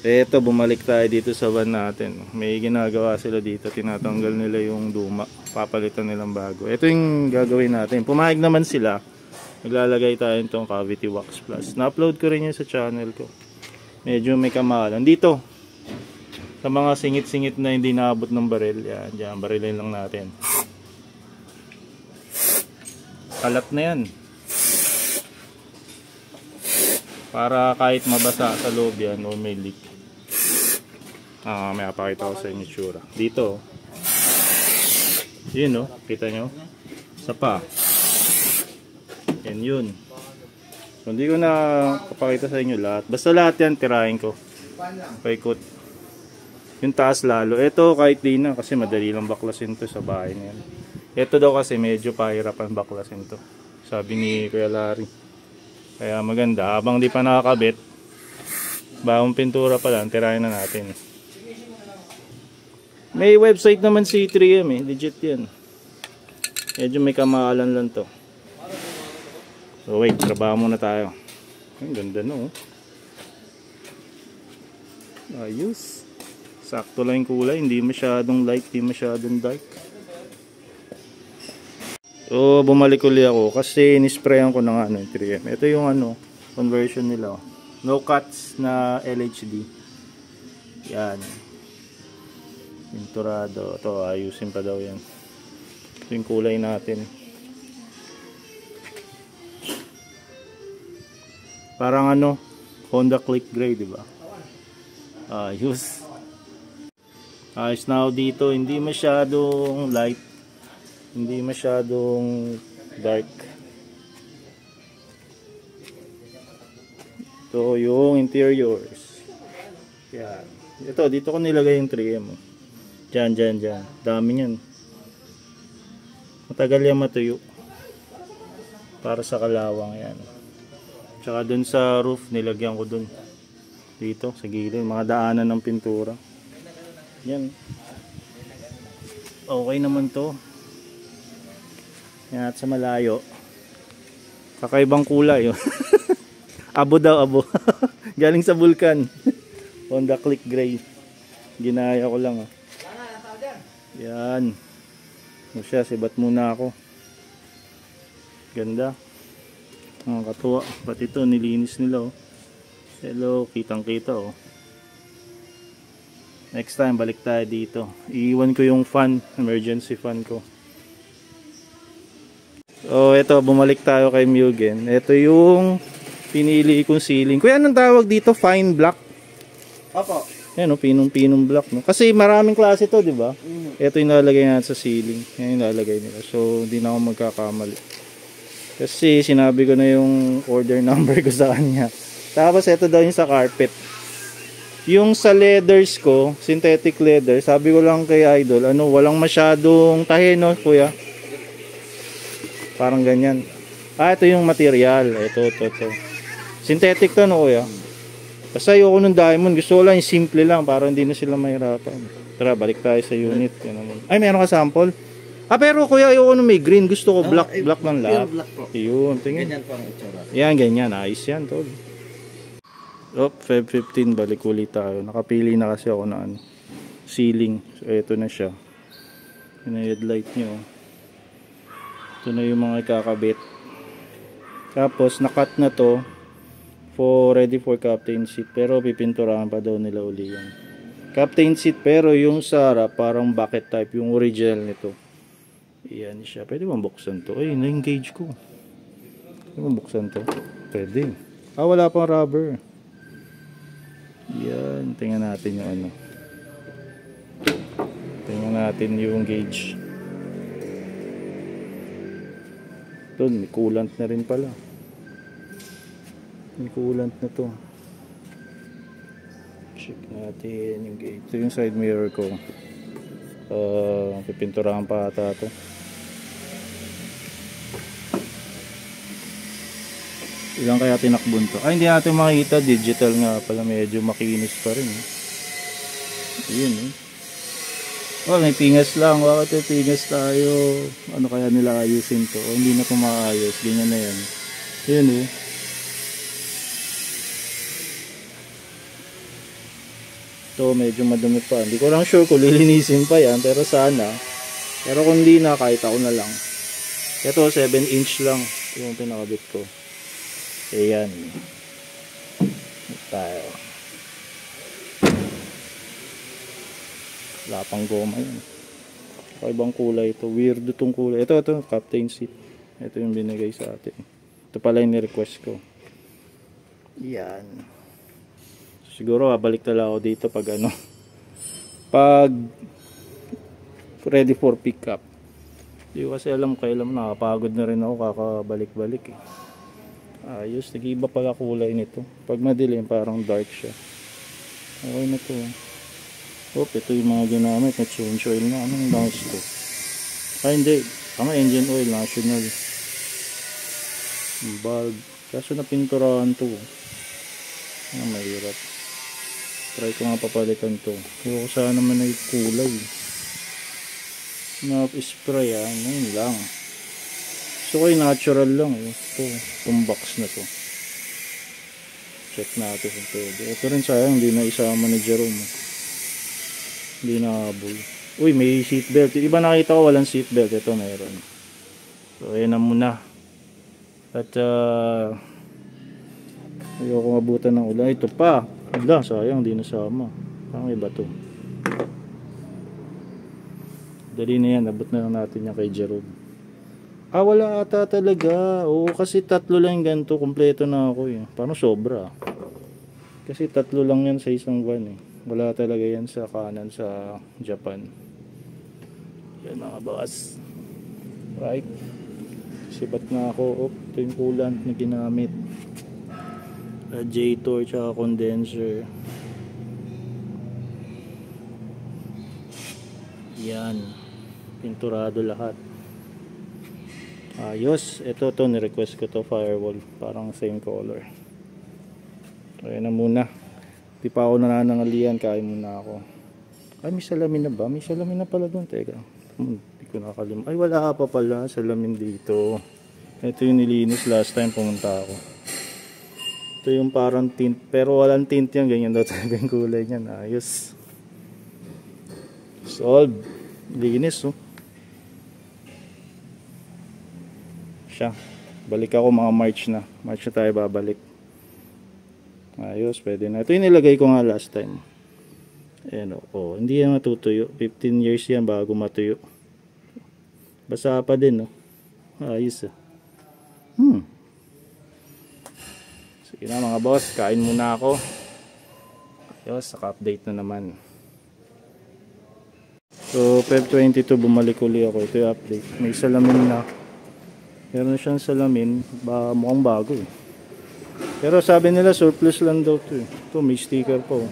Eto, bumalik tayo dito sa van natin. May ginagawa sila dito. Tinatanggal nila yung luma. Papalitan nilang bago. Ito yung gagawin natin. Pumayag naman sila. Maglalagay tayo itong Cavity Wax Plus. Na-upload ko rin yun sa channel ko. Medyo may kamahalan. Dito, sa mga singit-singit na hindi naabot ng baril. Yan, dyan. Barilin lang natin. Kalat na yan. Para kahit mabasa sa loob yan o may leak. May apakita ko sa inyo tsura. Dito. Yun o. Kita nyo? Isa pa. Yan yun. So, hindi ko na kapakita sa inyo lahat. Basta lahat yan tirahin ko. Paikot. Yung taas lalo. Ito kahit di na. Kasi madali lang baklasin to sa bahay na yan. Ito daw kasi medyo pahirapan baklasin to. Sabi ni Kuya Larry. Kaya maganda, habang di pa nakakabit, bagong pintura pa lang, tirahin na natin. May website naman si 3M eh, legit yan. Medyo may kamahalan lang to. So wait, trabaho muna tayo. Ang ganda no. Ayos. Sakto lang yung kulay, hindi masyadong light, hindi masyadong dark. So, bumalik ulit ako kasi nisprayan ko ng ano, 3M. Ito yung ano, conversion nila. No cuts na LHD. Yan. Pinturado. Ito, ayusin pa daw yan. Ito yung kulay natin. Parang ano, Honda Click Gray, diba? Ayos. Ayos na ako dito. Hindi masyadong light. Hindi masyadong dark. Ito yung interiors. Yan. Ito, dito ko nilagay yung 3M. Diyan, diyan, diyan. Dami yan. Matagal yan matuyo. Para sa kalawang yan. Tsaka dun sa roof, nilagyan ko dun. Dito, sa gilid. Mga daanan ng pintura. Yan. Okay naman to. Yan at sa malayo. Kakaibang kulay. Abo daw, abo. Galing sa vulkan. Honda Click Gray. Ginaya ko lang. Yan. O siya, sibat muna ako. Ganda. Ang katuwa. Pati ito, nilinis nila. Hello, kitang kita. Next time, balik tayo dito. Iiwan ko yung fan. Emergency fan ko. So, ito, bumalik tayo kay Mugen. Ito yung pinili kong ceiling. Kuya, anong tawag dito? Fine block? Opo. Yan, no? Pinong block. No? Kasi maraming klase to, di ba? Ito yung nalagay natin sa ceiling. Yan yung nalagay nila. So, hindi na ako magkakamali. Kasi sinabi ko na yung order number ko sa kanya. Tapos, ito daw yung sa carpet. Yung sa leathers ko, synthetic leather, sabi ko lang kay Idol, ano, walang masyadong tahe, no, kuya? Parang ganyan. Ito yung material. Ito. Synthetic to, no, kuya? Kasi ayoko nung diamond. Gusto ko lang yung simple lang para hindi na sila mahirapan. Tara, balik tayo sa unit. Ay, meron ka sample? Pero kuya, ayoko nung may green. Gusto ko black. Black lang lahat. Yun, tingin. Ganyan po ang itsura. Yan, ganyan. Ayos yan, tol. Feb 15, balik ulit tayo. Nakapili na kasi ako na ano, ceiling. So, ito na siya. Yung headlight nyo. Ito na yung mga ikakabit. Tapos nakat na to ready for captain seat, pero pipinturahan pa daw nila uli yan. Captain seat, pero yung sa harap parang bucket type, yung original nito. Iyan siya. Pwede bang buksan to? Ay, na-engage ko. Pwede bang buksan to? Pwede. Wala pang rubber. Yan, tingnan natin yung ano. Tingnan natin yung gauge. Doon, may coolant na rin pala. May coolant na to. Check natin yung gauge. Ito yung side mirror ko. Pipinturahan pa ata ito. Ilang kaya tinakbon to? Ay, hindi natin makita. Digital nga pala. Medyo makinis pa rin. Yun eh. Oh, may pingas lang. Bakit may pingas tayo? Ano kaya nila ayusin to? O hindi na ito maayos. Ganyan na yan. Yun eh. So medyo madumi pa. Hindi ko lang sure kung lilinisin pa yan, pero sana. Pero kung hindi na, kahit ako na lang. Ito 7-inch lang yung pinakabit ko. Ayan. Tayo. Wala pang goma yun. Ibang kulay ito. Weird itong kulay. Ito, captain seat. Ito yung binigay sa atin. Ito pala yung ni-request ko. Yan. Siguro babalik na lang ako dito pag ano. Pag ready for pickup. Hindi ko kasi alam kailan, nakapagod na rin ako kakabalik-balik eh. Ayos, nag-iiba pala kulay nito. Pag madilim parang dark siya. Okay na to. Ito yung mga ginamit na change oil na. Anong last to? Hindi. Tama, engine oil, national. Bulb. Kaso napinturahan to. Mahirap. Try ko nga papalitan to. Kaya ko sana naman ay kulay. Spray ngayon lang. So kay natural lang itong box na to. Check natin kung pwede. Ito rin sayang, hindi na isama ni Jerome. Hindi nahabol. Uy, may seatbelt. Iba nakita ko walang seatbelt. Ito meron. So ayan na muna. At ayoko mabutan ng ulan. Ito pa. Wala, sayang, hindi nasama. Parang iba to. Dali na yan, abot na lang natin yan kay Jerome. Wala ata talaga. Oo, kasi 3 lang ganito, kompleto na ako eh. Parang sobra. Kasi 3 lang yan sa isang van eh. Wala talaga yan sa kanan sa Japan. Yan mga boss. Right. Sibat na ako. Ito yung coolant na ginamit. Radiator tsaka condenser. Yan. Pinturado lahat. Ayos. Ito ni-request ko to firewall. Parang same color. Ayan na muna. Di pa ako nananangalian. Kain muna ako. May salamin na ba? May salamin na pala doon. Teka. Hindi ko nakalimutan. Wala pa pala salamin dito. Ito yung nilinis last time pumunta ako. Ito yung parang tint. Pero walang tint yan. Ganyan daw talaga yung kulay niyan. Ayos. Solve. Linis siya. Balik ako mga March na tayo babalik. Ayos, pwede na. Ito yung nilagay ko nga last time. Ayan hindi yan matutuyo. 15 years yan bago matuyo. Basa pa din Ayos Sige na mga boss, kain muna ako. Ayos, saka-update na naman. So, Feb 22 bumalik uli ako. Ito yung update. May salamin na. Meron na siyang salamin. Mukhang bago eh. Pero sabi nila surplus lang daw ito eh. Ito may sticker po.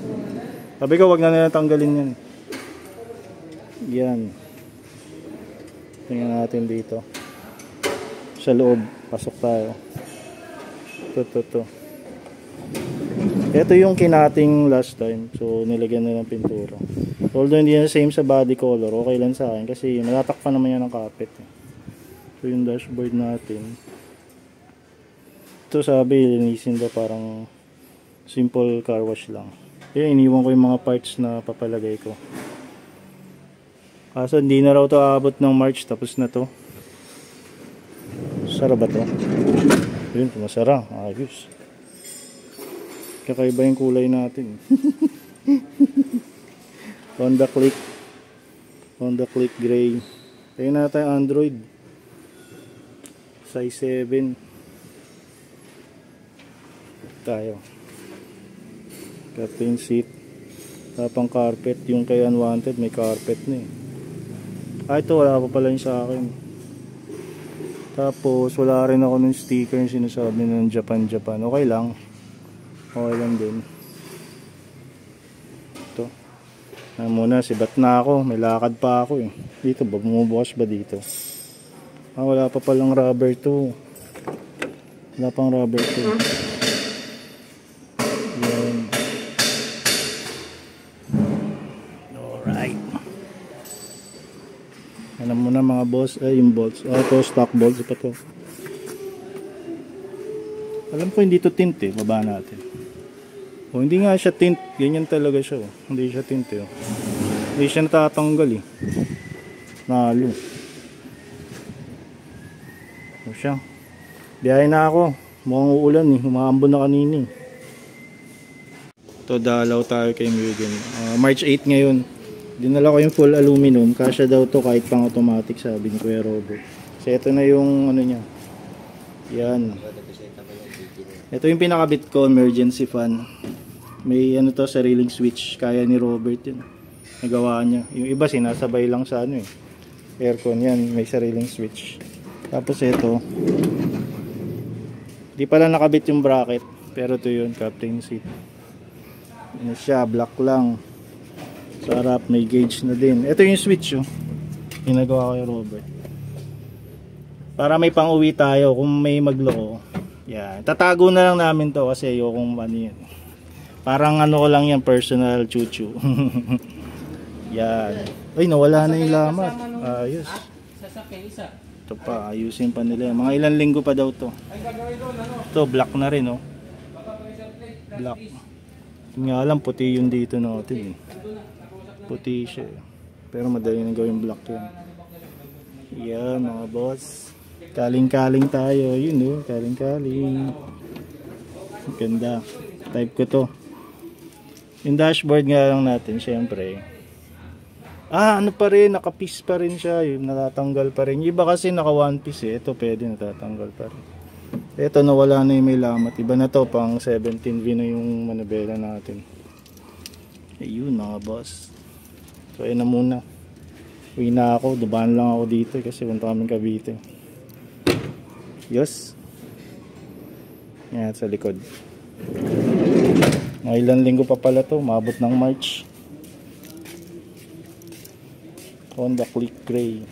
Sabi ko wag na nila tanggalin yan. Yan. Tingnan natin dito. Sa loob. Pasok tayo. Ito. Ito yung kinating last time. So nilagyan na ng pintura. Although hindi na same sa body color, okay lang sa akin kasi natatakpan naman yan ng carpet. So yung dashboard natin. Ito sabi, linisin daw parang simple car wash lang. Kaya iniwan ko yung mga parts na papalagay ko. Kaso hindi na raw to aabot ng March, tapos na to. Sarap ba to? Yun, masarap. Ayos. Kakaiba yung kulay natin. Honda Click gray. Tingnan natin Android size 7 tayo. Captain seat. Tapang carpet. Yung kay Unwanted may carpet na eh. Ito wala pa pala yung sa akin. Tapos wala rin ako ng sticker yung sinasabi ng Japan. Okay lang din. Ito muna, sibat na ako. May lakad pa ako eh. Dito ba? Bumubukas ba dito? Wala pa palang rubber to. Wala pang rubber to. Yan. Alright. Alam mo na mga boss. Yung bolts. Ito stock bolts. Pa to. Alam ko hindi to tint eh. Baba natin. Oh, hindi nga siya tint. Ganyan talaga siya. Oh. Hindi siya tint eh. Hindi siya natatanggal eh. Nalo. O siya. Biyahe na ako. Mukhang uulan eh. Umaambon na kanina eh. Ito, dalaw tayo kay Mugen. March 8 ngayon. Dinala ko yung full aluminum. Kasya daw to kahit pang automatic, sabi ni Kuya Robert. So ito na yung ano niya. Yan. Ito yung pinakabit ko, emergency fan. May ano to, sariling switch. Kaya ni Robert yun. Nagawa niya. Yung iba sinasabay lang sa ano eh. Aircon yan, may sariling switch. Tapos ito. Di pala nakabit yung bracket. Pero ito yun, captain seat. Ano siya, black lang. Sa harap may gauge na din. Ito yung switch oh. Ginagawa ko kay Robert. Para may pang-uwi tayo kung may magloko. Yan. Tatago na lang namin to kasi ayokong ano yan. Parang ano ko lang yan, personal chuchu. Yan. Ay, nawala na yung lamat. Ayos. Ito pa, ayusin pa nila. Mga ilang linggo pa daw to. Ito, black na rin oh. Black. Nga alam, puti yung dito natin eh. Puti siya eh. Pero madali na gawin black yan. Yan mga boss. Kaling-kaling tayo. Yun oh, kaling-kaling. Ganda. Type ko to. Yung dashboard nga lang natin, syempre. Ano pa rin, naka-piece pa rin siya. Yung natatanggal pa rin. Yung iba kasi naka one piece eh. Ito pwede natatanggal pa rin. Ito nawala na yung may lamat. Iba na to, pang 17V na yung manabela natin. Ayun mga boss. So ayun na muna. Uwi na ako, dumaan lang ako dito kasi punta kami Cavite. Yes. Yan sa likod. Mga ilang linggo pa pala to, maabot ng March. Honda Click Gray.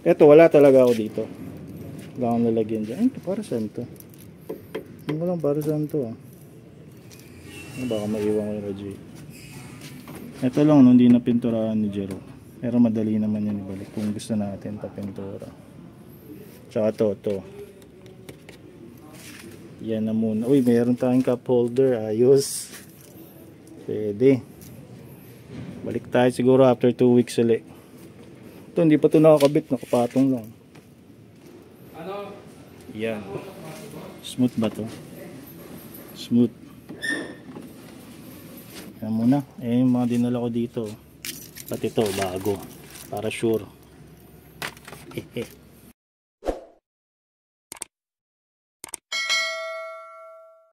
Eto, wala talaga ako dito. Wala akong lalagyan dyan. Ay, para saan to? Hindi ko lang para saan to ah. Baka maiwan ko yung radiator. Ito lang, hindi na pinturahan ni Jero. Pero madali naman yan ibalik kung gusto natin pa-pintura. Tsaka to. Yan na muna. Uy, mayroon tayong cup holder. Ayos. Pwede. Balik tayo siguro after 2 weeks ulit. Ito, hindi pa ito nakakabit. Nakapatong lang. Yan. Smooth ba to? Smooth. Yan muna. Yung mga dinala ko dito. Pati ito, bago. Para sure.